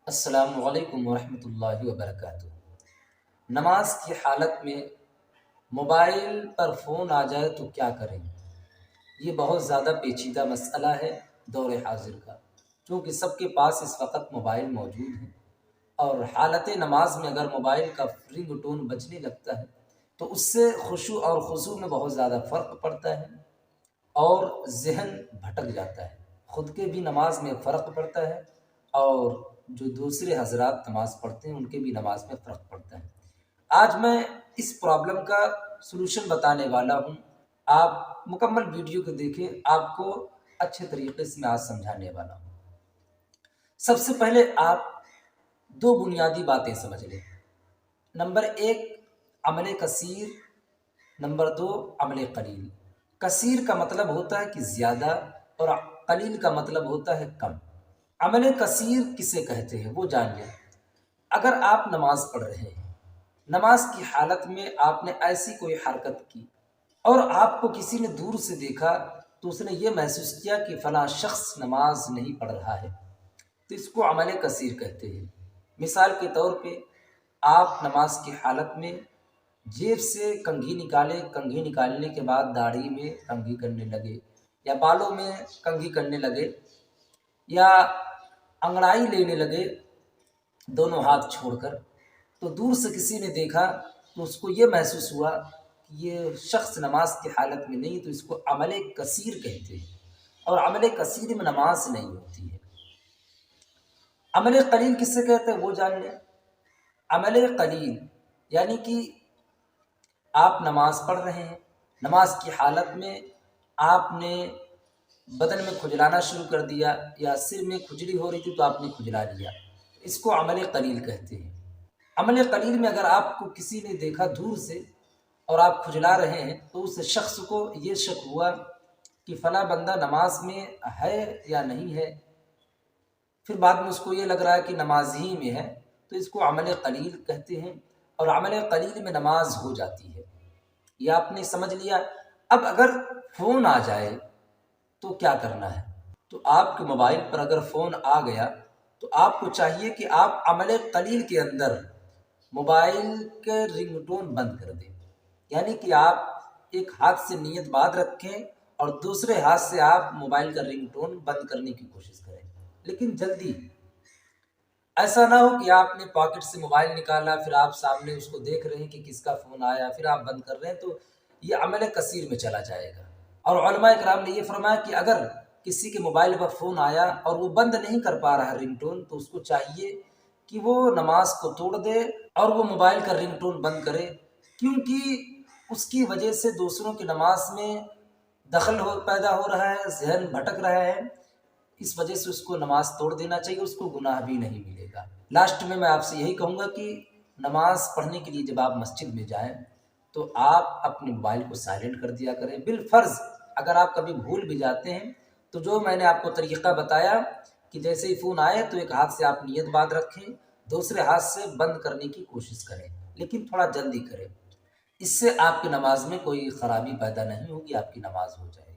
السلام علیکم ورحمۃ اللہ وبرکاتہ۔ نماز کی حالت میں موبائل پر فون آ جائے تو کیا کریں؟ یہ بہت زیادہ پیچیدہ مسئلہ ہے دور حاضر کا، چونکہ سب کے پاس اس وقت موبائل موجود ہے، اور حالت نماز میں اگر موبائل کا رنگ ٹون بجنے لگتا ہے تو اس سے خشوع اور خضوع میں بہت زیادہ فرق پڑتا ہے، اور ذہن بھٹک جاتا ہے، خود کے بھی نماز میں فرق پڑتا ہے، اور جو دوسرے حضرات نماز پڑھتے ہیں ان کے بھی نماز میں فرق پڑتا ہے۔ آج میں اس پرابلم کا سلوشن بتانے والا ہوں، آپ مکمل ویڈیو کو دیکھیں، آپ کو اچھے طریقے سے میں آج سمجھانے والا ہوں۔ سب سے پہلے آپ دو بنیادی باتیں سمجھ لیں۔ نمبر ایک، عمل کثیر، نمبر دو، عمل قلیل۔ کثیر کا مطلب ہوتا ہے کہ زیادہ، اور قلیل کا مطلب ہوتا ہے کم۔ عمل کثیر کسے کہتے ہیں وہ جان لیں۔ اگر آپ نماز پڑھ رہے ہیں، نماز کی حالت میں آپ نے ایسی کوئی حرکت کی اور آپ کو کسی نے دور سے دیکھا تو اس نے یہ محسوس کیا کہ فلاں شخص نماز نہیں پڑھ رہا ہے، تو اس کو عمل کثیر کہتے ہیں۔ مثال کے طور پہ آپ نماز کی حالت میں جیب سے کنگھی نکالے، کنگھی نکالنے کے بعد داڑھی میں کنگھی کرنے لگے، یا بالوں میں کنگھی کرنے لگے، یا انگڑائی لینے لگے دونوں ہاتھ چھوڑ کر، تو دور سے کسی نے دیکھا تو اس کو یہ محسوس ہوا کہ یہ شخص نماز کی حالت میں نہیں، تو اس کو عمل کثیر کہتے ہیں، اور عمل کثیر میں نماز نہیں ہوتی ہے۔ عمل قلیل کس سے کہتے ہیں وہ جان لیں۔ عمل قلیل یعنی کہ آپ نماز پڑھ رہے ہیں، نماز کی حالت میں آپ نے بدن میں کھجلانا شروع کر دیا، یا سر میں کھجلی ہو رہی تھی تو آپ نے کھجلا لیا، اس کو عمل قلیل کہتے ہیں۔ عمل قلیل میں اگر آپ کو کسی نے دیکھا دور سے اور آپ کھجلا رہے ہیں تو اس شخص کو یہ شک ہوا کہ فلاں بندہ نماز میں ہے یا نہیں ہے، پھر بعد میں اس کو یہ لگ رہا ہے کہ نماز ہی میں ہے، تو اس کو عمل قلیل کہتے ہیں، اور عمل قلیل میں نماز ہو جاتی ہے۔ یہ آپ نے سمجھ لیا۔ اب اگر فون آ جائے تو کیا کرنا ہے؟ تو آپ کے موبائل پر اگر فون آ گیا تو آپ کو چاہیے کہ آپ عمل قلیل کے اندر موبائل کے رنگ ٹون بند کر دیں، یعنی کہ آپ ایک ہاتھ سے نیت باندھ رکھیں اور دوسرے ہاتھ سے آپ موبائل کا رنگ ٹون بند کرنے کی کوشش کریں، لیکن جلدی۔ ایسا نہ ہو کہ آپ نے پاکٹ سے موبائل نکالا، پھر آپ سامنے اس کو دیکھ رہے ہیں کہ کس کا فون آیا، پھر آپ بند کر رہے ہیں، تو یہ عمل کثیر میں چلا جائے گا۔ اور علماء کرام نے یہ فرمایا کہ اگر کسی کے موبائل پر فون آیا اور وہ بند نہیں کر پا رہا رنگ ٹون، تو اس کو چاہیے کہ وہ نماز کو توڑ دے اور وہ موبائل کا رنگ ٹون بند کرے، کیونکہ اس کی وجہ سے دوسروں کی نماز میں دخل پیدا ہو رہا ہے، ذہن بھٹک رہا ہے، اس وجہ سے اس کو نماز توڑ دینا چاہیے، اس کو گناہ بھی نہیں ملے گا۔ لاسٹ میں آپ سے یہی کہوں گا کہ نماز پڑھنے کے لیے جب آپ مسجد میں جائیں تو آپ اپنے موبائل کو سائلنٹ کر دیا کریں۔ بالفرض اگر آپ کبھی بھول بھی جاتے ہیں تو جو میں نے آپ کو طریقہ بتایا کہ جیسے ہی فون آئے تو ایک ہاتھ سے آپ نیت باندھ رکھیں، دوسرے ہاتھ سے بند کرنے کی کوشش کریں، لیکن تھوڑا جلدی کریں، اس سے آپ کی نماز میں کوئی خرابی پیدا نہیں ہوگی، آپ کی نماز ہو جائے۔